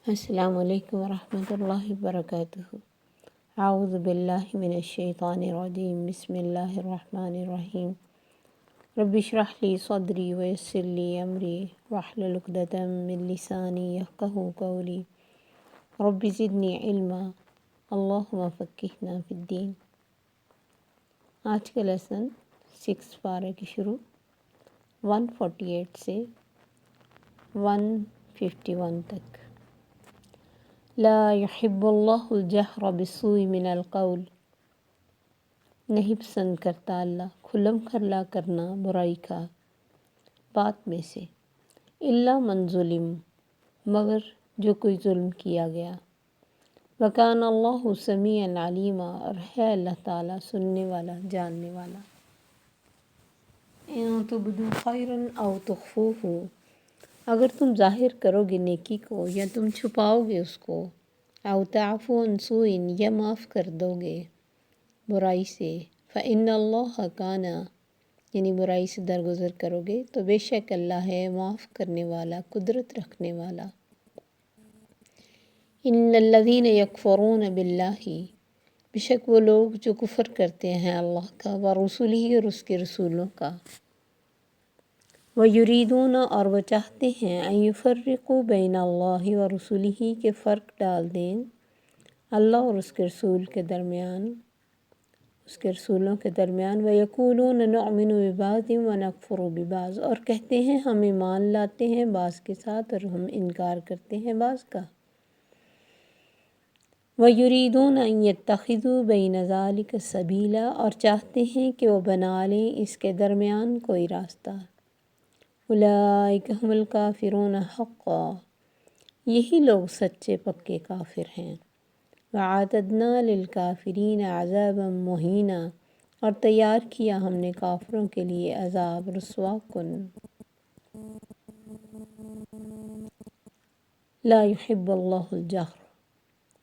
السلام علیکم ورحمۃ اللہ وبرکاتہ۔ اعوذ باللہ من الشیطان الرجیم، بسم اللہ الرحمن الرحیم۔ رب اشرح لی صدری ویسر لی امری واحلل عقدۃ من لسانی یفقہوا قولی، رب زدنی علما اللہم فقہنا فی الدین۔ آج کا لیسن 6 پارے کی شروع 148 سے 151 تک۔ لا يحب اللہ الجہر بالسوء من القول، نہیں پسند کرتا اللہ کھلم کھلا کرنا برائی کا بات میں سے، الا من ظلم، مگر جو کوئی ظلم کیا گیا۔ وکان اللہ سمیعا علیما، اور ہے اللہ تعالیٰ سننے والا جاننے والا۔ ان تبدوا خیرا او تخفوہ، اگر تم ظاہر کرو گے نیکی کو یا تم چھپاؤ گے اس کو، او تعفو عن سوء، یا معاف کر دو گے برائی سے، فإن اللہ کان، یعنی برائی سے درگزر کرو گے تو بے شک اللہ ہے معاف کرنے والا، قدرت رکھنے والا۔ ان الذین یکفرون باللہ، بے شک وہ لوگ جو کفر کرتے ہیں اللہ کا، ورسلہ، اور اس کے رسولوں کا، وَيُرِيدُونَ، اور وہ چاہتے ہیں، أَن يُفَرِّقُوا بَيْنَ اللَّهِ وَرُسُلِهِ، کہ فرق ڈال دیں اللہ اور اس کے رسول کے درمیان، اس کے رسولوں کے درمیان۔ وَيَقُولُونَ نُؤْمِنُ بِبَعْضٍ وَنَكْفُرُ بِبَعْضٍ، اور کہتے ہیں ہم ایمان لاتے ہیں بعض کے ساتھ اور ہم انکار کرتے ہیں بعض کا۔ وَيُرِيدُونَ أَن يَتَّخِذُوا بَيْنَ ذَلِكَ سَبِيلًا، اور چاہتے ہیں کہ وہ بنا لیں اس کے درمیان کوئی راستہ۔ اولئک هم الکافرون حقا، یہی لوگ سچے پکے کافر ہیں۔ وَأَعْتَدْنَا لِلْكَافِرِينَ عَذَابًا مُهِينًا، اور تیار کیا ہم نے کافروں کے لیے عذاب رسوا کن۔ لا يحب اللہ الجہر،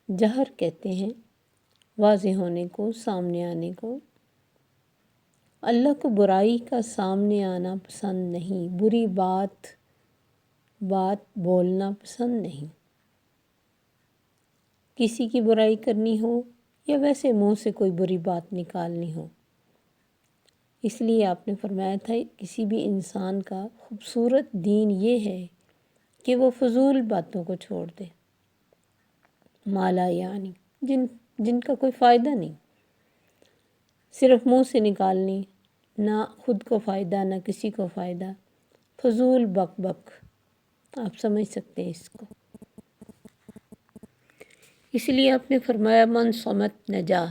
جہر کہتے ہیں واضح ہونے کو، سامنے آنے کو۔ اللہ کو برائی کا سامنے آنا پسند نہیں، بری بات بولنا پسند نہیں۔ کسی کی برائی کرنی ہو یا ویسے منہ سے کوئی بری بات نکالنی ہو، اس لیے آپ نے فرمایا تھا کسی بھی انسان کا خوبصورت دین یہ ہے کہ وہ فضول باتوں کو چھوڑ دے، مالا یعنی جن کا کوئی فائدہ نہیں، صرف منہ سے نکالنی، نہ خود کو فائدہ نہ کسی کو فائدہ، فضول بک بک، آپ سمجھ سکتے ہیں اس کو۔ اس لیے آپ نے فرمایا من صمت نجا،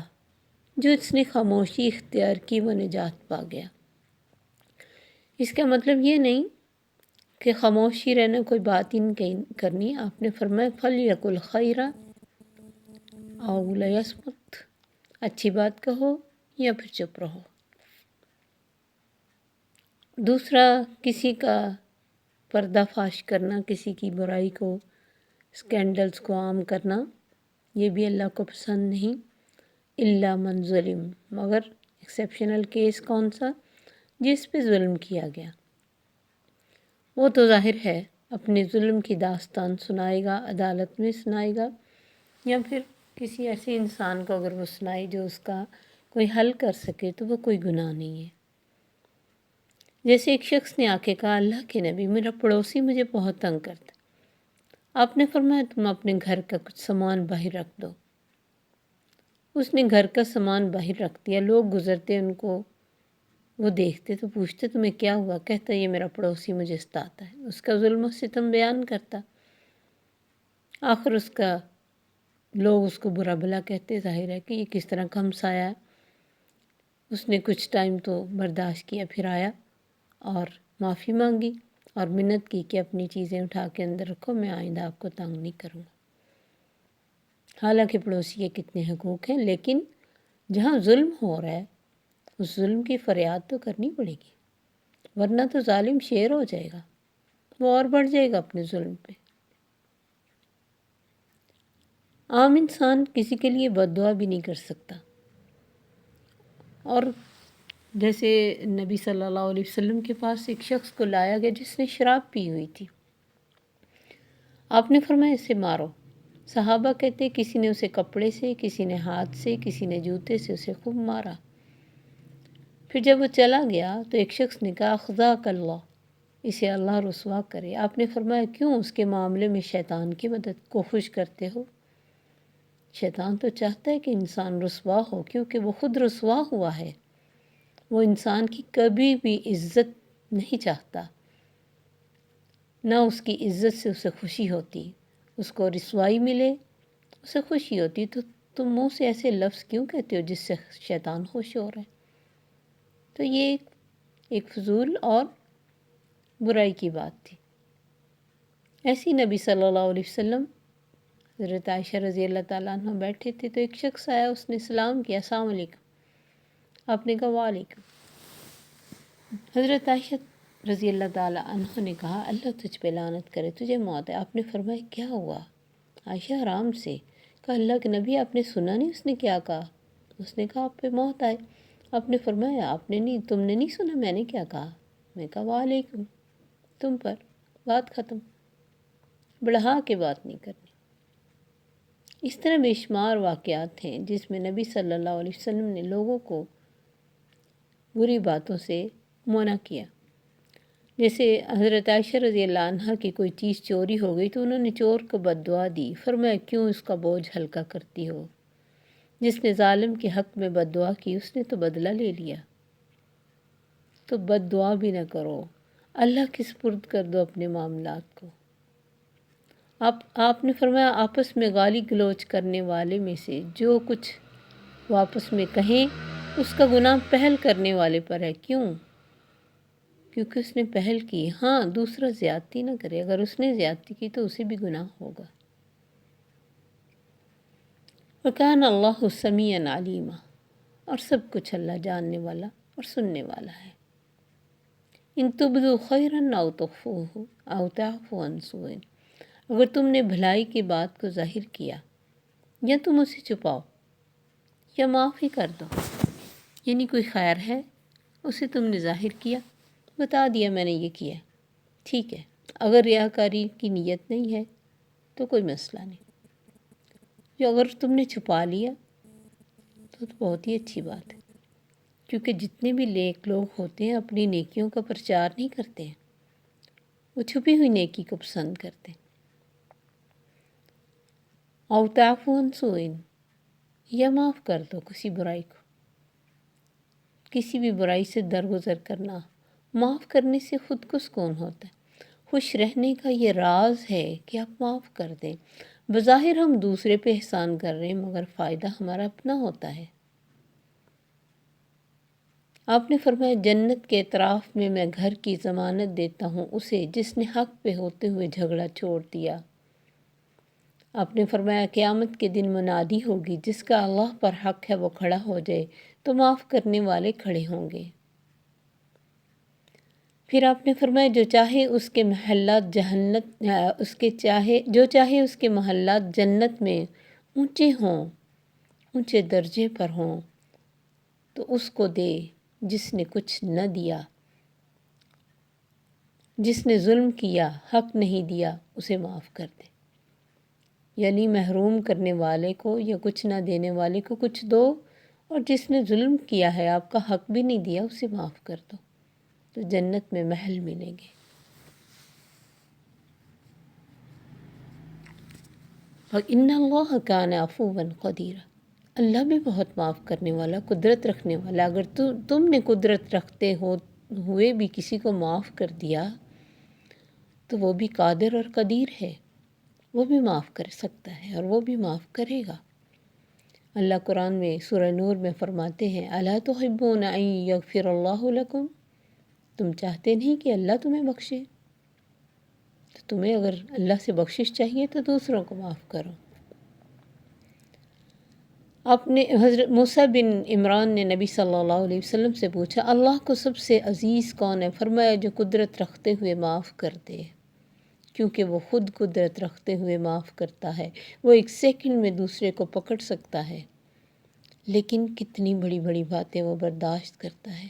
جو اس نے خاموشی اختیار کی وہ نجات پا گیا۔ اس کا مطلب یہ نہیں کہ خاموشی رہنا کوئی بات ہی نہیں کرنی، آپ نے فرمایا فَلْيَقُلْ خَيْرًا أَوْ لِيَصْمُتْ، اچھی بات کہو یا پھر چپ رہو۔ دوسرا، کسی کا پردہ فاش کرنا، کسی کی برائی کو، اسکینڈلز کو عام کرنا، یہ بھی اللہ کو پسند نہیں۔ الا من ظلم، مگر ایکسیپشنل کیس کون سا؟ جس پہ ظلم کیا گیا، وہ تو ظاہر ہے اپنے ظلم کی داستان سنائے گا، عدالت میں سنائے گا، یا پھر کسی ایسے انسان کو اگر وہ سنائے جو اس کا کوئی حل کر سکے تو وہ کوئی گناہ نہیں ہے۔ جیسے ایک شخص نے آ کے کہا اللہ کے نبی میرا پڑوسی مجھے بہت تنگ کرتا، آپ نے فرمایا تم اپنے گھر کا کچھ سامان باہر رکھ دو۔ اس نے گھر کا سامان باہر رکھ دیا، لوگ گزرتے ان کو وہ دیکھتے تو پوچھتے تمہیں کیا ہوا؟ کہتا یہ میرا پڑوسی مجھے ستاتا ہے، اس کا ظلم و ستم بیان کرتا۔ آخر لوگ اس کو برا بھلا کہتے، ظاہر ہے کہ یہ کس طرح کا ہمسایہ ہے۔ اس نے کچھ ٹائم تو برداشت کیا، پھر آیا اور معافی مانگی اور منت کی کہ اپنی چیزیں اٹھا کے اندر رکھو، میں آئندہ آپ کو تنگ نہیں کروں گا۔ حالانکہ پڑوسی کے کتنے حقوق ہیں، لیکن جہاں ظلم ہو رہا ہے اس ظلم کی فریاد تو کرنی پڑے گی، ورنہ تو ظالم شیر ہو جائے گا، وہ اور بڑھ جائے گا اپنے ظلم پہ۔ عام انسان کسی کے لیے بد دعا بھی نہیں کر سکتا، اور جیسے نبی صلی اللہ علیہ وسلم کے پاس ایک شخص کو لایا گیا جس نے شراب پی ہوئی تھی، آپ نے فرمایا اسے مارو، صحابہ کہتے کسی نے اسے کپڑے سے، کسی نے ہاتھ سے، کسی نے جوتے سے اسے خوب مارا۔ پھر جب وہ چلا گیا تو ایک شخص نے کہا خزاک اللہ، اسے اللہ رسوا کرے۔ آپ نے فرمایا کیوں اس کے معاملے میں شیطان کی مدد کو خوش کرتے ہو؟ شیطان تو چاہتا ہے کہ انسان رسوا ہو، کیونکہ وہ خود رسوا ہوا ہے۔ وہ انسان کی کبھی بھی عزت نہیں چاہتا، نہ اس کی عزت سے اسے خوشی ہوتی۔ اس کو رسوائی ملے اسے خوشی ہوتی، تو تم منہ سے ایسے لفظ کیوں کہتے ہو جس سے شیطان خوش ہو رہا ہے؟ تو یہ ایک فضول اور برائی کی بات تھی۔ ایسی نبی صلی اللہ علیہ وسلم، حضرت عائشہ رضی اللہ تعالیٰ عنہ بیٹھے تھے تو ایک شخص آیا، اس نے سلام کیا، السلام علیکم۔ آپ نے کہا وعلیکم۔ حضرت عائشہ رضی اللہ تعالیٰ عنہ نے کہا اللہ تجھ پہ لعنت کرے، تجھے موت ہے۔ آپ نے فرمایا کیا ہوا؟ عائشہ آرام سے کہا اللہ کے نبی آپ نے سنا نہیں اس نے کیا کہا؟ اس نے کہا آپ پہ موت آئے۔ آپ نے فرمایا تم نے نہیں سنا میں نے کیا کہا؟ میں کہا وعلیکم، تم پر، بات ختم، بڑھا کے بات نہیں کرنی۔ اس طرح بے شمار واقعات ہیں جس میں نبی صلی اللہ علیہ وسلم نے لوگوں کو بری باتوں سے منع کیا۔ جیسے حضرت عائشہ رضی اللہ عنہ کی کوئی چیز چوری ہو گئی تو انہوں نے چور کو بد دعا دی، فرمایا کیوں اس کا بوجھ ہلکا کرتی ہو؟ جس نے ظالم کے حق میں بد دعا کی اس نے تو بدلہ لے لیا، تو بد دعا بھی نہ کرو، اللہ کے سپرد کر دو اپنے معاملات کو۔ آپ نے فرمایا آپس میں گالی گلوچ کرنے والے میں سے جو کچھ وہ آپس میں کہیں اس کا گناہ پہل کرنے والے پر ہے۔ کیوں؟ کیونکہ اس نے پہل کی۔ ہاں، دوسرا زیادتی نہ کرے، اگر اس نے زیادتی کی تو اسے بھی گناہ ہوگا۔ وَكَانَ اللَّهُ سَمِيعًا عَلِيمًا، اور سب کچھ اللہ جاننے والا اور سننے والا ہے۔ ان تبدوا خیرا او تخفوہ او تعفوا عن سوء، اگر تم نے بھلائی کی بات کو ظاہر کیا یا تم اسے چھپاؤ یا معاف ہی کر دو، یعنی کوئی خیر ہے اسے تم نے ظاہر کیا، بتا دیا میں نے یہ کیا، ٹھیک ہے۔ اگر ریاکاری کی نیت نہیں ہے تو کوئی مسئلہ نہیں، جو اگر تم نے چھپا لیا تو بہت ہی اچھی بات ہے، کیونکہ جتنے بھی نیک لوگ ہوتے ہیں اپنی نیکیوں کا پرچار نہیں کرتے ہیں، وہ چھپی ہوئی نیکی کو پسند کرتے ہیں۔ او تعفو عن سوء، یا معاف کر دو کسی برائی کو، کسی بھی برائی سے درگزر کرنا، معاف کرنے سے خود کو سکون ہوتا ہے۔ خوش رہنے کا یہ راز ہے کہ آپ معاف کر دیں۔ بظاہر ہم دوسرے پہ احسان کر رہے ہیں مگر فائدہ ہمارا اپنا ہوتا ہے۔ آپ نے فرمایا جنت کے اطراف میں گھر کی ضمانت دیتا ہوں اسے جس نے حق پہ ہوتے ہوئے جھگڑا چھوڑ دیا۔ آپ نے فرمایا قیامت کے دن منادی ہوگی، جس کا اللہ پر حق ہے وہ کھڑا ہو جائے تو معاف کرنے والے کھڑے ہوں گے۔ پھر آپ نے فرمایا جو چاہے اس کے محلات جنت میں اونچے ہوں، اونچے درجے پر ہوں، تو اس کو دے۔ جس نے کچھ نہ دیا، جس نے ظلم کیا، حق نہیں دیا، اسے معاف کر دے۔ یعنی محروم کرنے والے کو یا کچھ نہ دینے والے کو کچھ دو، اور جس نے ظلم کیا ہے آپ کا حق بھی نہیں دیا اسے معاف کر دو، تو جنت میں محل ملیں گے۔ وَإِنَّ اللَّهَ كَانَ عَفُوًّا قَدِيرًا، اللہ بھی بہت معاف کرنے والا، قدرت رکھنے والا۔ اگر تم نے قدرت رکھتے ہوئے بھی کسی کو معاف کر دیا تو وہ بھی قادر اور قدیر ہے، وہ بھی معاف کر سکتا ہے اور وہ بھی معاف کرے گا۔ اللہ قرآن میں سورہ نور میں فرماتے ہیں اَلَا تُحِبُّونَ أَن يَغْفِرَ اللَّهُ لَكُمْ، تم چاہتے نہیں کہ اللہ تمہیں بخشے؟ تو تمہیں اگر اللہ سے بخشش چاہیے تو دوسروں کو معاف کرو۔ حضرت موسیٰ بن عمران نے نبی صلی اللہ علیہ وسلم سے پوچھا اللہ کو سب سے عزیز کون ہے؟ فرمایا جو قدرت رکھتے ہوئے معاف کر دے، کیونکہ وہ خود قدرت رکھتے ہوئے معاف کرتا ہے۔ وہ ایک سیکنڈ میں دوسرے کو پکڑ سکتا ہے، لیکن کتنی بڑی بڑی باتیں وہ برداشت کرتا ہے۔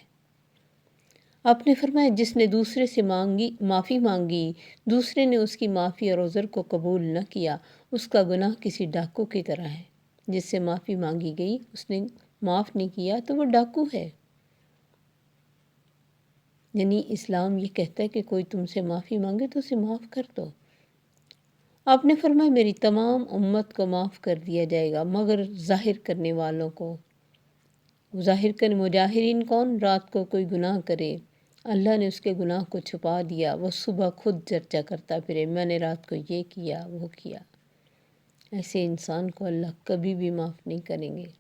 آپ نے فرمایا جس نے دوسرے سے معافی مانگی، دوسرے نے اس کی معافی اور عذر کو قبول نہ کیا، اس کا گناہ کسی ڈاکو کی طرح ہے۔ جس سے معافی مانگی گئی اس نے معاف نہیں کیا تو وہ ڈاکو ہے۔ یعنی اسلام یہ کہتا ہے کہ کوئی تم سے معافی مانگے تو اسے معاف کر دو۔ آپ نے فرمایا میری تمام امت کو معاف کر دیا جائے گا مگر ظاہر کرنے والوں کو۔ ظاہر کرنے مجاہرین کون؟ رات کو کوئی گناہ کرے، اللہ نے اس کے گناہ کو چھپا دیا، وہ صبح خود چرچا کرتا پھرے میں نے رات کو یہ کیا وہ کیا، ایسے انسان کو اللہ کبھی بھی معاف نہیں کریں گے۔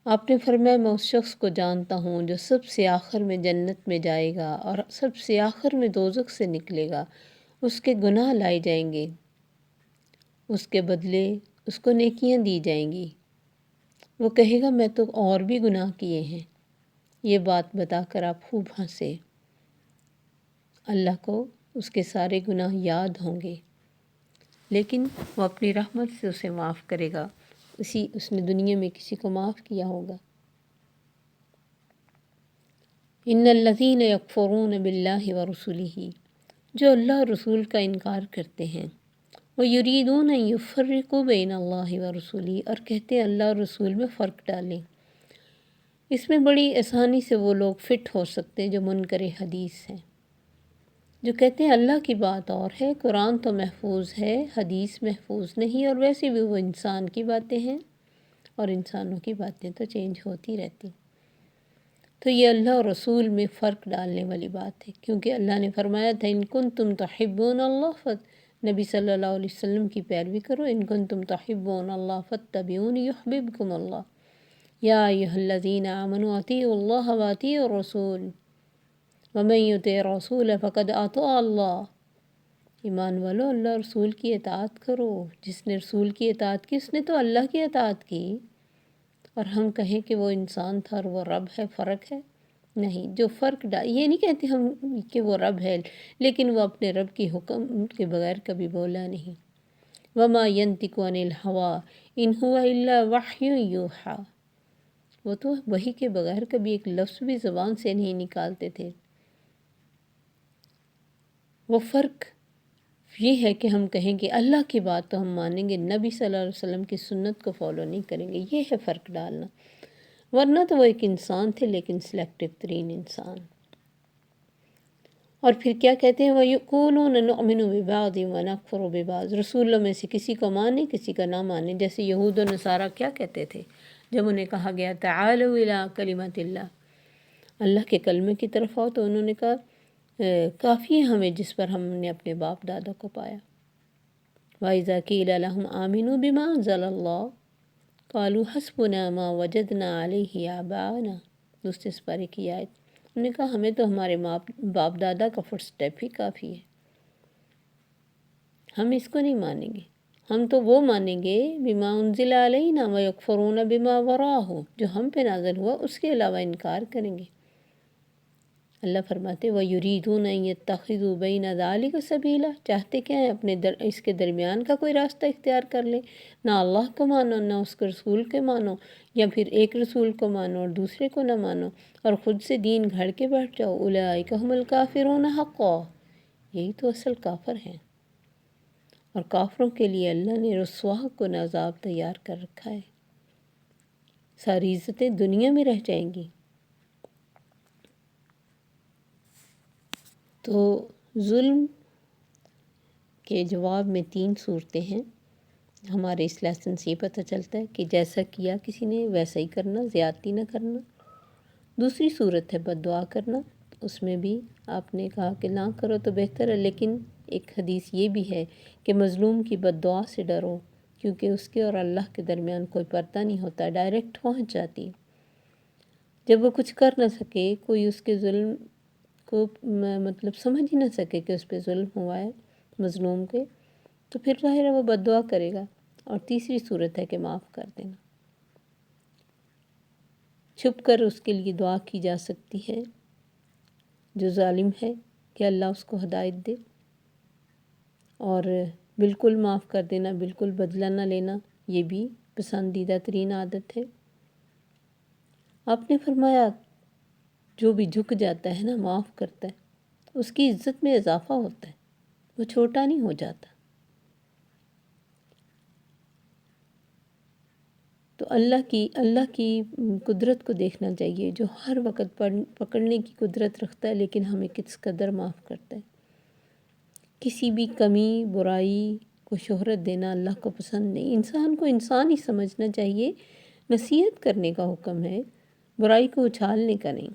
آپ نے فرمایا میں اس شخص کو جانتا ہوں جو سب سے آخر میں جنت میں جائے گا اور سب سے آخر میں دوزخ سے نکلے گا، اس کے گناہ لائے جائیں گے، اس کے بدلے اس کو نیکیاں دی جائیں گی۔ وہ کہے گا میں تو اور بھی گناہ کیے ہیں۔ یہ بات بتا کر آپ خوب ہنسے۔ اللہ کو اس کے سارے گناہ یاد ہوں گے، لیکن وہ اپنی رحمت سے اسے معاف کرے گا، اس نے دنیا میں کسی کو معاف کیا ہوگا۔ ان الذین یکفرون باللہ ورسلہ، جو اللہ اور رسول کا انکار کرتے ہیں، وَيُرِيدُونَ أَن يُفَرِّقُوا بَيْنَ اللَّهِ وَرُسُولِهِ، اور کہتے ہیں اللہ اور رسول میں فرق ڈالیں۔ اس میں بڑی آسانی سے وہ لوگ فٹ ہو سکتے ہیں جو منکر حدیث ہیں، جو کہتے ہیں اللہ کی بات اور ہے، قرآن تو محفوظ ہے، حدیث محفوظ نہیں، اور ویسے بھی وہ انسان کی باتیں ہیں اور انسانوں کی باتیں تو چینج ہوتی رہتی۔ تو یہ اللہ اور رسول میں فرق ڈالنے والی بات ہے، کیونکہ اللہ نے فرمایا تھا ان کنتم تحبون اللہ، نبی صلی اللہ علیہ وسلم کی پیروی کرو، ان کنتم تحبون اللہ فاتبعونی یحببکم اللہ، یا ایھا الذین آمنوا اطیعوا اللہ واطیعوا الرسول ومن یطع الرسول فقد اطاع اللہ۔ ایمان والو اللہ رسول کی اطاعت کرو، جس نے رسول کی اطاعت کی اس نے تو اللہ کی اطاعت کی۔ اور ہم کہیں کہ وہ انسان تھا اور وہ رب ہے، فرق ہے؟ نہیں، جو فرق یہ نہیں کہتے ہم کہ وہ رب ہے، لیکن وہ اپنے رب کی حکم کے بغیر کبھی بولا نہیں۔ وما ينطق عن الهوى ان هو الا وحی یوحی، وہ تو وحی کے بغیر کبھی ایک لفظ بھی زبان سے نہیں نکالتے تھے۔ وہ فرق یہ ہے کہ ہم کہیں کہ اللہ کی بات تو ہم مانیں گے، نبی صلی اللہ علیہ وسلم کی سنت کو فالو نہیں کریں گے، یہ ہے فرق ڈالنا۔ ورنہ تو وہ ایک انسان تھے، لیکن سلیکٹو ترین انسان۔ اور پھر کیا کہتے ہیں وَيَقُولُونَ نُؤْمِنُ بِبَعْضٍ وَنَكْفُرُ بِبَعْضٍ، رسولوں میں سے کسی کو مانیں کسی کا نہ مانیں، جیسے یہود و نصارہ کیا کہتے تھے جب انہیں کہا گیا تعالوا الی کلمۃ اللہ، اللہ کے کلمے کی طرف آؤ، تو انہوں نے کہا کافی ہے ہمیں جس پر ہم نے اپنے باپ دادا کو پایا۔ وَإِذَا قِيلَ لَهُمْ آمِنُوا بِمَا أَنزَلَ اللَّهُ قَالُوا حَسْبُنَا مَا وَجَدْنَا عَلَيْهِ آبَاءَنَا، دوسرے سپارے کی آیت، انہوں نے کہا ہمیں تو ہمارے باپ دادا کا فٹ سٹیپ ہی کافی ہے، ہم اس کو نہیں مانیں گے، ہم تو وہ مانیں گے بما انزل علینا ویکفرون بما وراءہ، جو ہم پہ نازل ہوا اس کے علاوہ انکار کریں گے۔ اللہ فرماتے وَيُرِيدُونَ أَن يَتَّخِذُوا بَيْنَ ذَلِكَ سَبِيلًا، چاہتے کیا ہیں اپنے اس کے درمیان کا کوئی راستہ اختیار کر لیں، نہ اللہ کو مانو نہ اس کے رسول کے مانو، یا پھر ایک رسول کو مانو اور دوسرے کو نہ مانو اور خود سے دین گھڑ کے بیٹھ جاؤ۔ اولئک هم الکافرون حقا، یہی تو اصل کافر ہیں، اور کافروں کے لیے اللہ نے رسوا کن عذاب تیار کر رکھا ہے، ساری عزتیں دنیا میں رہ جائیں گی۔ تو ظلم کے جواب میں 3 صورتیں ہیں۔ ہمارے اس لیسن سے یہ پتہ چلتا ہے کہ جیسا کیا کسی نے ویسا ہی کرنا، زیادتی نہ کرنا۔ دوسری صورت ہے بد دعا کرنا، اس میں بھی آپ نے کہا کہ نہ کرو تو بہتر ہے، لیکن ایک حدیث یہ بھی ہے کہ مظلوم کی بد دعا سے ڈرو، کیونکہ اس کے اور اللہ کے درمیان کوئی پردہ نہیں ہوتا، ڈائریکٹ پہنچ جاتی۔ جب وہ کچھ کر نہ سکے، کوئی اس کے ظلم کو مطلب سمجھ ہی نہ سکے کہ اس پہ ظلم ہوا ہے مظلوم کے، تو پھر ظاہر ہے وہ بد دعا کرے گا۔ اور تیسری صورت ہے کہ معاف کر دینا، چھپ کر اس کے لیے دعا کی جا سکتی ہے جو ظالم ہے کہ اللہ اس کو ہدایت دے، اور بالکل معاف کر دینا، بالکل بدلہ نہ لینا، یہ بھی پسندیدہ ترین عادت ہے۔ آپ نے فرمایا جو بھی جھک جاتا ہے نا، معاف کرتا ہے، اس کی عزت میں اضافہ ہوتا ہے، وہ چھوٹا نہیں ہو جاتا۔ تو اللہ کی قدرت کو دیکھنا چاہیے، جو ہر وقت پکڑنے کی قدرت رکھتا ہے، لیکن ہمیں کس قدر معاف کرتا ہے۔ کسی بھی کمی برائی کو شہرت دینا اللہ کو پسند نہیں۔ انسان کو انسان ہی سمجھنا چاہیے۔ نصیحت کرنے کا حکم ہے، برائی کو اچھالنے کا نہیں۔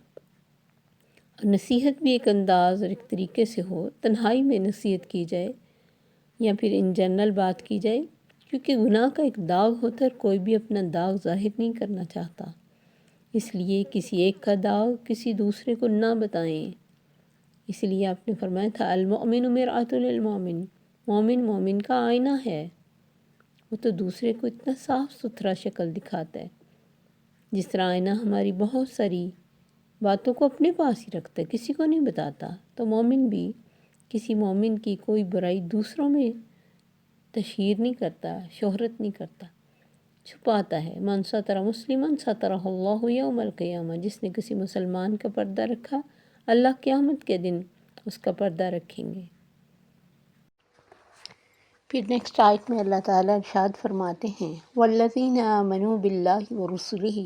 اور نصیحت بھی ایک انداز اور ایک طریقے سے ہو، تنہائی میں نصیحت کی جائے یا پھر ان جنرل بات کی جائے، کیونکہ گناہ کا ایک داغ ہوتا ہے اور کوئی بھی اپنا داغ ظاہر نہیں کرنا چاہتا، اس لیے کسی ایک کا داغ کسی دوسرے کو نہ بتائیں۔ اس لیے آپ نے فرمایا تھا المؤمن مرآۃ للمؤمن، مومن مومن کا آئینہ ہے۔ وہ تو دوسرے کو اتنا صاف ستھرا شکل دکھاتا ہے، جس طرح آئینہ ہماری بہت ساری باتوں کو اپنے پاس ہی رکھتا ہے، کسی کو نہیں بتاتا، تو مومن بھی کسی مومن کی کوئی برائی دوسروں میں تشہیر نہیں کرتا، شہرت نہیں کرتا، چھپاتا ہے۔ من ستر مسلماً سترہ اللہ یوم القیامہ، جس نے کسی مسلمان کا پردہ رکھا، اللہ قیامت کے دن اس کا پردہ رکھیں گے۔ پھر نیکسٹ آیت میں اللہ تعالیٰ ارشاد فرماتے ہیں والذین آمنوا باللہ ورسلہ،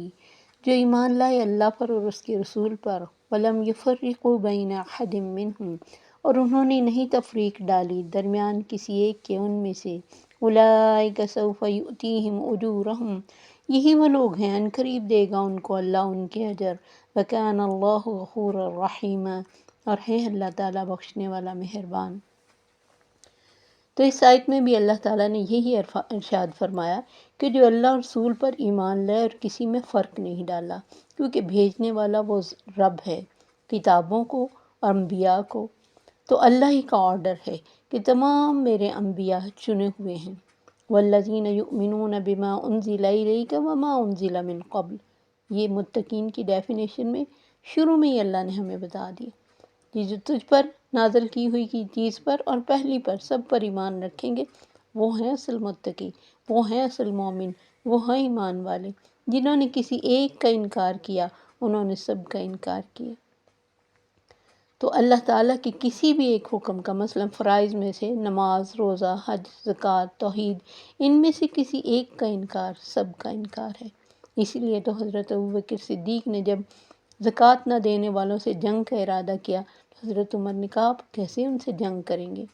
جو ایمان لائے اللہ پر اور اس کے رسول پر، ولم یفرقوا بین احد منہم، اور انہوں نے نہیں تفریق ڈالی درمیان کسی ایک کے ان میں سے، اولئک سوف یؤتیہم اجورہم، یہی وہ لوگ ہیں ان قریب دے گا ان کو اللہ ان کے اجر، وکان اللہ غفورا رحیما، اور ہے اللہ تعالیٰ بخشنے والا مہربان۔ تو اس آیت میں بھی اللہ تعالیٰ نے یہی ارشاد فرمایا کہ جو اللہ اور رسول پر ایمان لائے اور کسی میں فرق نہیں ڈالا، کیونکہ بھیجنے والا وہ رب ہے، کتابوں کو اور انبیاء کو۔ تو اللہ ہی کا آرڈر ہے کہ تمام میرے انبیاء چنے ہوئے ہیں۔ والذین یؤمنون بما انزل الیک وما انزل من قبل، یہ متقین کی ڈیفینیشن میں شروع میں ہی اللہ نے ہمیں بتا دیا کہ جو تجھ پر نازل کی ہوئی کی چیز پر اور پہلی پر سب پر ایمان رکھیں گے، وہ ہیں اصل متقی، وہ ہیں اصل مومن، وہ ہیں ایمان والے۔ جنہوں نے کسی ایک کا انکار کیا، انہوں نے سب کا انکار کیا۔ تو اللہ تعالیٰ کے کسی بھی ایک حکم کا، مثلا فرائض میں سے نماز، روزہ، حج، زکوٰۃ، توحید، ان میں سے کسی ایک کا انکار سب کا انکار ہے۔ اسی لیے تو حضرت ابوبکر صدیق نے جب زکوٰۃ نہ دینے والوں سے جنگ کا ارادہ کیا، حضرت عمر نے کہا آپ کیسے ان سے جنگ کریں گے،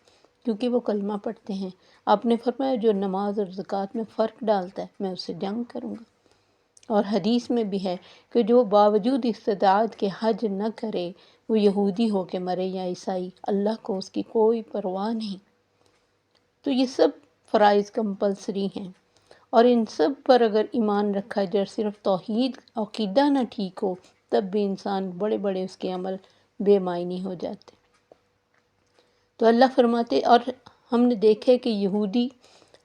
کیونکہ وہ کلمہ پڑھتے ہیں۔ آپ نے فرمایا جو نماز اور زکوٰۃ میں فرق ڈالتا ہے میں اس سے جنگ کروں گا۔ اور حدیث میں بھی ہے کہ جو باوجود استطاعت کے حج نہ کرے، وہ یہودی ہو کے مرے یا عیسائی، اللہ کو اس کی کوئی پرواہ نہیں۔ تو یہ سب فرائض کمپلسری ہیں، اور ان سب پر اگر ایمان رکھا جائے، صرف توحید عقیدہ نہ ٹھیک ہو، تب بھی انسان بڑے بڑے اس کے عمل بے معنی ہو جاتے۔ تو اللہ فرماتے، اور ہم نے دیکھے کہ یہودی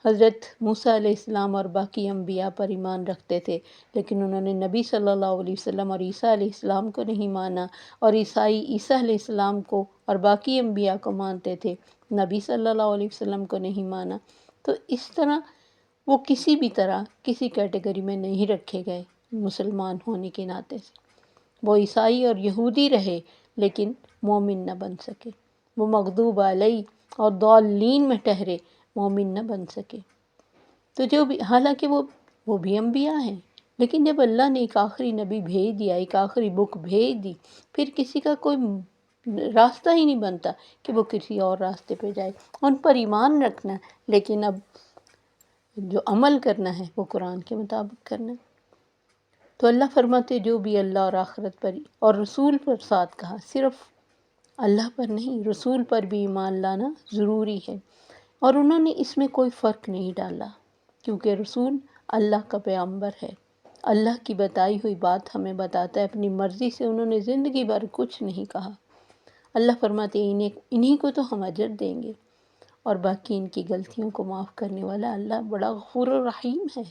حضرت موسیٰ علیہ السلام اور باقی انبیاء پر ایمان رکھتے تھے، لیکن انہوں نے نبی صلی اللہ علیہ وسلم اور عیسیٰ علیہ السلام کو نہیں مانا، اور عیسائی عیسیٰ علیہ السلام کو اور باقی انبیاء کو مانتے تھے، نبی صلی اللہ علیہ وسلم کو نہیں مانا۔ تو اس طرح وہ کسی بھی طرح کسی کیٹیگری میں نہیں رکھے گئے مسلمان ہونے کے ناطے سے۔ وہ عیسائی اور یہودی رہے لیکن مومن نہ بن سکے، وہ مغضوب علیہ اور ضالین میں ٹھہرے، مومن نہ بن سکے۔ تو جو بھی، حالانکہ وہ بھی انبیاء ہیں، لیکن جب اللہ نے ایک آخری نبی بھیج دیا، ایک آخری بک بھیج دی، پھر کسی کا کوئی راستہ ہی نہیں بنتا کہ وہ کسی اور راستے پہ جائے۔ ان پر ایمان رکھنا ہے، لیکن اب جو عمل کرنا ہے وہ قرآن کے مطابق کرنا ہے۔ تو اللہ فرماتے جو بھی اللہ اور آخرت پر اور رسول پر، ساتھ کہا صرف اللہ پر نہیں، رسول پر بھی ایمان لانا ضروری ہے، اور انہوں نے اس میں کوئی فرق نہیں ڈالا، کیونکہ رسول اللہ کا پیغمبر ہے، اللہ کی بتائی ہوئی بات ہمیں بتاتا ہے، اپنی مرضی سے انہوں نے زندگی بھر کچھ نہیں کہا۔ اللہ فرماتے انہیں کو تو ہم اجر دیں گے، اور باقی ان کی غلطیوں کو معاف کرنے والا اللہ بڑا غفور و رحیم ہے۔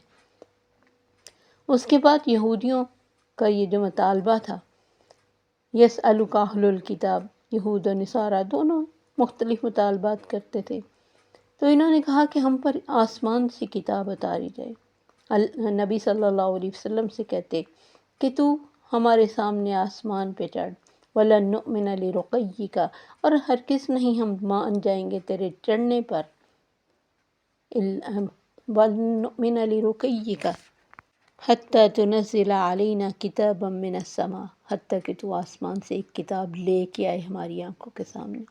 اس کے بعد یہودیوں کا یہ جو مطالبہ تھا، یسألک اہل الکتاب، یہود و نصارہ دونوں مختلف مطالبات کرتے تھے، تو انہوں نے کہا کہ ہم پر آسمان سے کتاب اتاری جائے۔ نبی صلی اللہ علیہ وسلم سے کہتے کہ تو ہمارے سامنے آسمان پہ چڑھ، وَلَن نُؤْمِنَ لِرُقِيِّكَ، اور ہرگز نہیں ہم مان جائیں گے تیرے چڑھنے پر، وَلَن نُؤْمِنَ لِرُقِيِّكَ حَتَّى تُنَزِّلَ عَلَيْنَا كِتَابًا مِّنَ السَّمَاءِ، حتیٰ کہ تو آسمان سے ایک کتاب لے کے آئے ہماری آنکھوں کے سامنے۔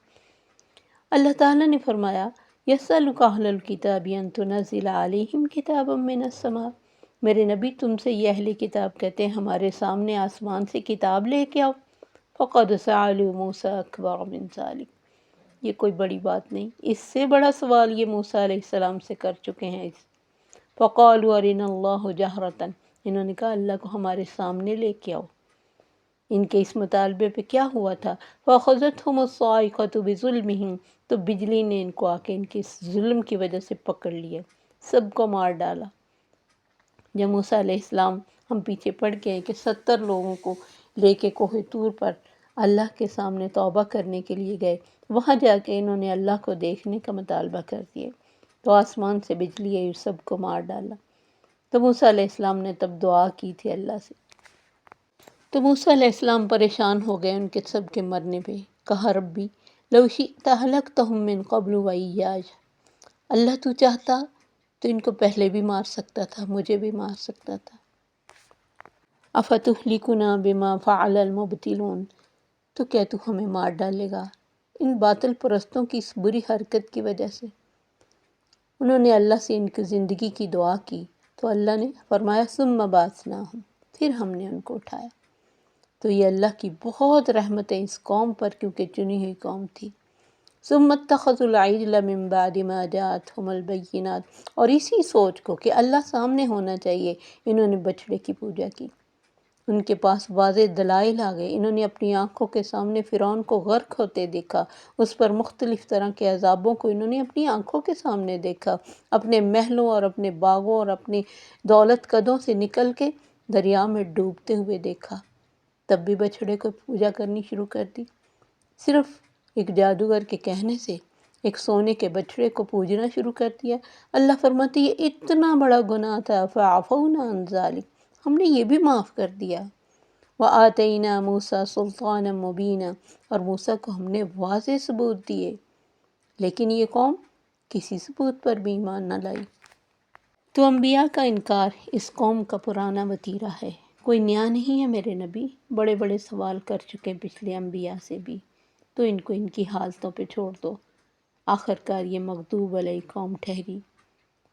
اللہ تعالیٰ نے فرمایا یسألک اہل الکتاب ان تنزل علیہم کتابا من السماء، میرے نبی تم سے یہ اہل کتاب کہتے ہیں ہمارے سامنے آسمان سے کتاب لے کے آؤ۔ فقد سألوا موسیٰ اکبر من ذلک، یہ کوئی بڑی بات نہیں، اس سے بڑا سوال یہ موسیٰ علیہ السلام سے کر چکے ہیں۔ فقالوا ارنا اللہ جہرۃ، انہوں نے کہا اللہ کو ہمارے سامنے لے کے آؤ۔ ان کے اس مطالبے پہ کیا ہوا تھا؟ فَأَخَذَتْهُمُ الصَّاعِقَةُ بِظُلْمِهِمْ، تو بجلی نے ان کو آ کے ان کے اس ظلم کی وجہ سے پکڑ لیا، سب کو مار ڈالا۔ جب موسیٰ علیہ السلام، ہم پیچھے پڑھ کے کہ 70 لوگوں کو لے کے کوہ طور پر اللہ کے سامنے توبہ کرنے کے لیے گئے، وہاں جا کے انہوں نے اللہ کو دیکھنے کا مطالبہ کر دیا، تو آسمان سے بجلی آئی، سب کو مار ڈالا۔ تو موسیٰ علیہ السلام نے تب دعا کی تھی اللہ سے، تو موسیٰ علیہ السلام پریشان ہو گئے ان کے سب کے مرنے پہ، کہا ربی لو شئت اہلکتہم من قبل وایاج، اللہ تو چاہتا تو ان کو پہلے بھی مار سکتا تھا، مجھے بھی مار سکتا تھا۔ افتہلکنا بما فعل المبطلون، تو کیا تو ہمیں مار ڈالے گا ان باطل پرستوں کی اس بری حرکت کی وجہ سے؟ انہوں نے اللہ سے ان کی زندگی کی دعا کی، تو اللہ نے فرمایا ثم بعثناہم، پھر ہم نے ان کو اٹھایا۔ تو یہ اللہ کی بہت رحمتیں اس قوم پر، کیونکہ چنی ہوئی قوم تھی۔ ثم اتخذوا العجل من بعد ما جاءتهم البینات، اور اسی سوچ کو کہ اللہ سامنے ہونا چاہیے، انہوں نے بچڑے کی پوجا کی۔ ان کے پاس واضح دلائل آ گئے، انہوں نے اپنی آنکھوں کے سامنے فرعون کو غرق ہوتے دیکھا، اس پر مختلف طرح کے عذابوں کو انہوں نے اپنی آنکھوں کے سامنے دیکھا، اپنے محلوں اور اپنے باغوں اور اپنی دولت قدوں سے نکل کے دریا میں ڈوبتے ہوئے دیکھا، تب بھی بچھڑے کو پوجا کرنی شروع کر دی۔ صرف ایک جادوگر کے کہنے سے ایک سونے کے بچھڑے کو پوجنا شروع کر دیا۔ اللہ فرماتی ہے اتنا بڑا گناہ تھا، فعفونا عن ذلک، ہم نے یہ بھی معاف کر دیا۔ وَآتَيْنَا مُوسَىٰ سُلْطَانًا مُبِينًا، اور موسیٰ کو ہم نے واضح ثبوت دیے، لیکن یہ قوم کسی ثبوت پر بھی ایمان نہ لائی۔ تو انبیاء کا انکار اس قوم کا پرانا وتیرہ ہے، کوئی نیا نہیں ہے میرے نبی، بڑے بڑے سوال کر چکے پچھلے انبیاء سے بھی، تو ان کو ان کی حالتوں پہ چھوڑ دو۔ آخرکار یہ مغضوب علیہ قوم ٹھہری۔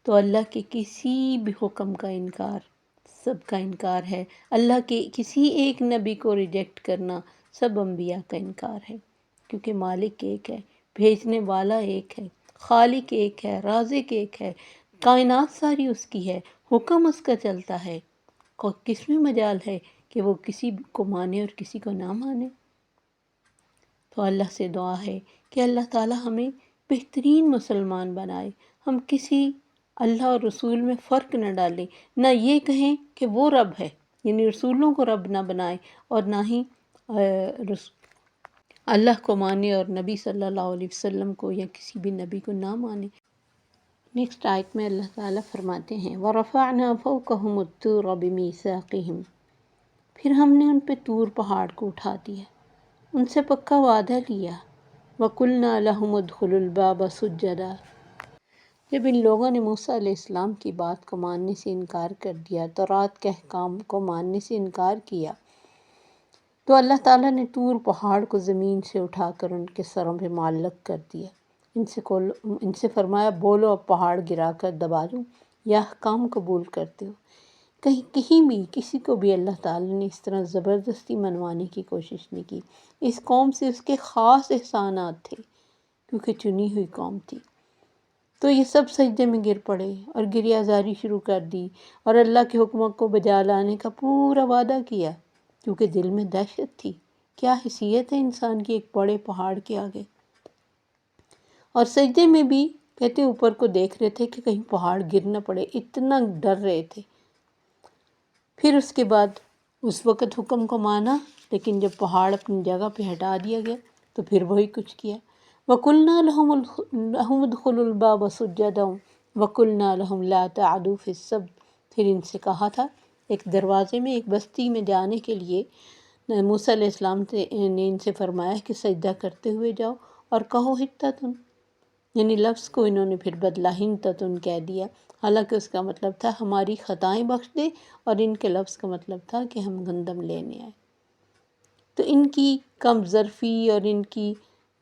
تو اللہ کے کسی بھی حکم کا انکار سب کا انکار ہے، اللہ کے کسی ایک نبی کو ریجیکٹ کرنا سب انبیاء کا انکار ہے، کیونکہ مالک ایک ہے، بھیجنے والا ایک ہے، خالق ایک ہے، رازق ایک ہے، کائنات ساری اس کی ہے، حکم اس کا چلتا ہے، کس میں مجال ہے کہ وہ کسی کو مانے اور کسی کو نہ مانے؟ تو اللہ سے دعا ہے کہ اللہ تعالی ہمیں بہترین مسلمان بنائے، ہم کسی اللہ اور رسول میں فرق نہ ڈالیں، نہ یہ کہیں کہ وہ رب ہے، یعنی رسولوں کو رب نہ بنائیں، اور نہ ہی اللہ کو مانے اور نبی صلی اللہ علیہ وسلم کو یا کسی بھی نبی کو نہ مانے۔ نیکسٹ آیت میں اللہ تعالیٰ فرماتے ہیں وَرَفَعْنَا فَوْقَهُمُ الطُّورَ بِمِيثَاقِهِمْ، پھر ہم نے ان پہ طور پہاڑ کو اٹھا دیا، ان سے پکا وعدہ لیا۔ وَقُلْنَا لَهُمُ ادْخُلُوا الْبَابَ سُجَّدًا، جب ان لوگوں نے موسیٰ علیہ السلام کی بات کو ماننے سے انکار کر دیا، تورات کے احکام کو ماننے سے انکار کیا، تو اللہ تعالیٰ نے طور پہاڑ کو زمین سے اٹھا کر ان کے سروں پہ معلق کر دیا۔ ان سے فرمایا بولو، اب پہاڑ گرا کر دبا دوں، یا احکام قبول کرتے ہو؟ کہیں بھی کسی کو بھی اللہ تعالیٰ نے اس طرح زبردستی منوانے کی کوشش نہیں کی۔ اس قوم سے اس کے خاص احسانات تھے، کیونکہ چنی ہوئی قوم تھی۔ تو یہ سب سجدے میں گر پڑے اور گریہ زاری شروع کر دی، اور اللہ کے حکموں کو بجا لانے کا پورا وعدہ کیا، کیونکہ دل میں دہشت تھی، کیا حیثیت ہے انسان کی ایک بڑے پہاڑ کے آگے۔ اور سجدے میں بھی کہتے اوپر کو دیکھ رہے تھے کہ کہیں پہاڑ گر نہ پڑے، اتنا ڈر رہے تھے۔ پھر اس کے بعد اس وقت حکم کو مانا، لیکن جب پہاڑ اپنی جگہ پہ ہٹا دیا گیا تو پھر وہی کچھ کیا۔ وَقُلْنَا لَهُمُ ادْخُلُوا الْبَابَ سُجَّدًا وَقُلْنَا لَهُمْ لَا تَعْدُوا فِي السَّبْتِ، پھر ان سے کہا تھا ایک دروازے میں ایک بستی میں جانے کے لیے موسیٰ علیہ السلام نے ان سے فرمایا کہ سجدہ کرتے ہوئے جاؤ اور کہو حطۃ، یعنی لفظ کو انہوں نے پھر بدلا، حنطۃ کہہ دیا، حالانکہ اس کا مطلب تھا ہماری خطائیں بخش دے، اور ان کے لفظ کا مطلب تھا کہ ہم گندم لینے آئے۔ تو ان کی کم ظرفی اور ان کی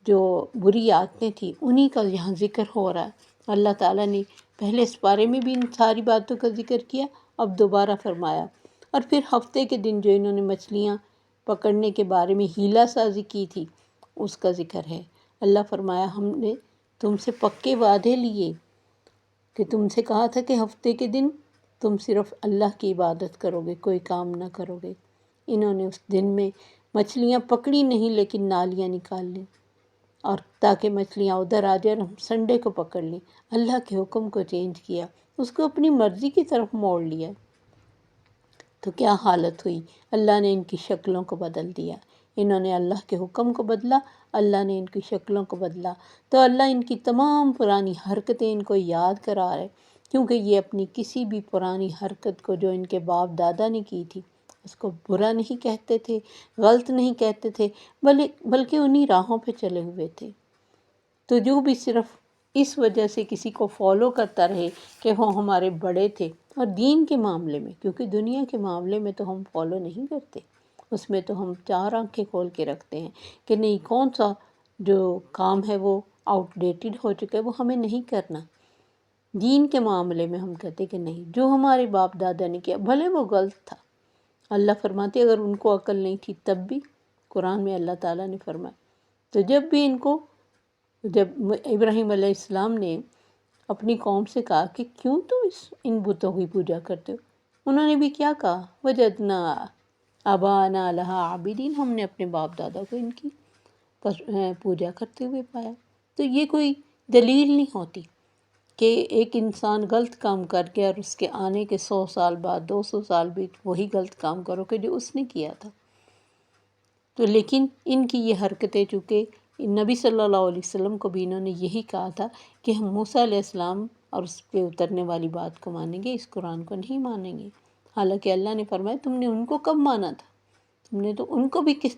جو بری عادتیں تھیں انہی کا یہاں ذکر ہو رہا ہے۔ اللہ تعالیٰ نے پہلے اس بارے میں بھی ان ساری باتوں کا ذکر کیا، اب دوبارہ فرمایا۔ اور پھر ہفتے کے دن جو انہوں نے مچھلیاں پکڑنے کے بارے میں حیلہ سازی کی تھی اس کا ذکر ہے۔ اللہ فرمایا ہم نے تم سے پکے وعدے لیے کہ تم سے کہا تھا کہ ہفتے کے دن تم صرف اللہ کی عبادت کرو گے، کوئی کام نہ کرو گے۔ انہوں نے اس دن میں مچھلیاں پکڑی نہیں لیکن نالیاں نکال لیں، اور تاکہ مچھلیاں ادھر آ جائیں اور ہم سنڈے کو پکڑ لیں۔ اللہ کے حکم کو چینج کیا، اس کو اپنی مرضی کی طرف موڑ لیا۔ تو کیا حالت ہوئی؟ اللہ نے ان کی شکلوں کو بدل دیا۔ انہوں نے اللہ کے حکم کو بدلا، اللہ نے ان کی شکلوں کو بدلا۔ تو اللہ ان کی تمام پرانی حرکتیں ان کو یاد کرا رہے، کیونکہ یہ اپنی کسی بھی پرانی حرکت کو جو ان کے باپ دادا نے کی تھی اس کو برا نہیں کہتے تھے، غلط نہیں کہتے تھے، بلکہ انہی راہوں پہ چلے ہوئے تھے۔ تو جو بھی صرف اس وجہ سے کسی کو فالو کرتا رہے کہ وہ ہمارے بڑے تھے، اور دین کے معاملے میں، کیونکہ دنیا کے معاملے میں تو ہم فالو نہیں کرتے، اس میں تو ہم چار آنکھیں کھول کے رکھتے ہیں کہ نہیں، کون سا جو کام ہے وہ آؤٹ ڈیٹڈ ہو چکا ہے وہ ہمیں نہیں کرنا۔ دین کے معاملے میں ہم کہتے کہ نہیں، جو ہمارے باپ دادا نے کیا بھلے وہ غلط تھا۔ اللہ فرماتے اگر ان کو عقل نہیں تھی تب بھی، قرآن میں اللہ تعالیٰ نے فرمایا۔ تو جب ابراہیم علیہ السلام نے اپنی قوم سے کہا کہ کیوں تم ان بتوں کی پوجا کرتے ہو، انہوں نے بھی کیا کہا؟ وجدنا آباءنا لہا عابدین، ہم نے اپنے باپ دادا کو ان کی پوجا کرتے ہوئے پایا۔ تو یہ کوئی دلیل نہیں ہوتی کہ ایک انسان غلط کام کر کے اور اس کے آنے کے 100 سال بعد 200 سال بھی وہی غلط کام کرو کہ جو اس نے کیا تھا۔ تو لیکن ان کی یہ حرکتیں، چونکہ نبی صلی اللہ علیہ وسلم کو بھی انہوں نے یہی کہا تھا کہ ہم موسیٰ علیہ السلام اور اس پہ اترنے والی بات کو مانیں گے، اس قرآن کو نہیں مانیں گے۔ حالانکہ اللہ نے فرمایا تم نے ان کو کب مانا تھا؟ تم نے تو ان کو بھی کس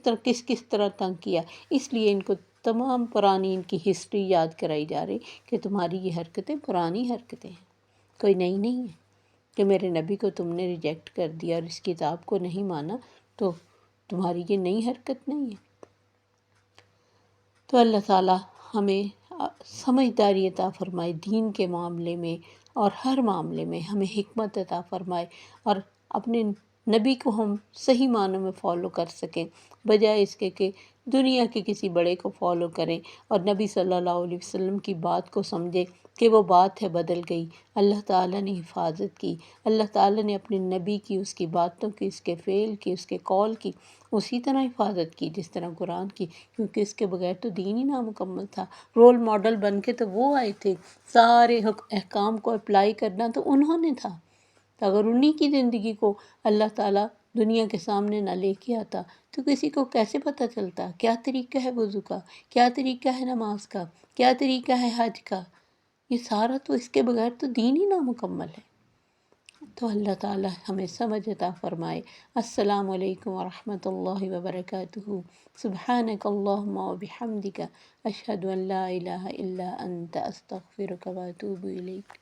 طرح تنگ کیا۔ اس لیے ان کو تمام پرانی ان کی ہسٹری یاد کرائی جا رہی کہ تمہاری یہ حرکتیں پرانی حرکتیں ہیں، کوئی نئی نہیں ہے۔ کہ میرے نبی کو تم نے ریجیکٹ کر دیا اور اس کتاب کو نہیں مانا تو تمہاری یہ نئی حرکت نہیں ہے۔ تو اللہ تعالیٰ ہمیں سمجھداری عطا فرمائے دین کے معاملے میں، اور ہر معاملے میں ہمیں حکمت عطا فرمائے، اور اپنے نبی کو ہم صحیح معنوں میں فالو کر سکیں، بجائے اس کے کہ دنیا کے کسی بڑے کو فالو کریں اور نبی صلی اللہ علیہ وسلم کی بات کو سمجھیں کہ وہ بات ہے بدل گئی۔ اللہ تعالیٰ نے حفاظت کی، اللہ تعالیٰ نے اپنے نبی کی، اس کی باتوں کی، اس کے فعل کی، اس کے قول کی اسی طرح حفاظت کی جس طرح قرآن کی، کیونکہ اس کے بغیر تو دین ہی نامکمل تھا۔ رول ماڈل بن کے تو وہ آئے تھے، سارے احکام کو اپلائی کرنا تو انہوں نے تھا۔ تو اگر انہی کی زندگی کو اللہ تعالیٰ دنیا کے سامنے نہ لے کے آتا تو کسی کو کیسے پتہ چلتا کیا طریقہ ہے وضو کا، کیا طریقہ ہے نماز کا، کیا طریقہ ہے حج کا؟ یہ سارا تو اس کے بغیر تو دین ہی نامکمل ہے۔ تو اللہ تعالیٰ ہمیں سمجھ عطا فرمائے۔ السلام علیکم ورحمۃ اللہ وبرکاتہ۔ سبحانک اللہم وبحمدک، اشہد ان لا الہ الا انت، استغفرک واتوب الیک۔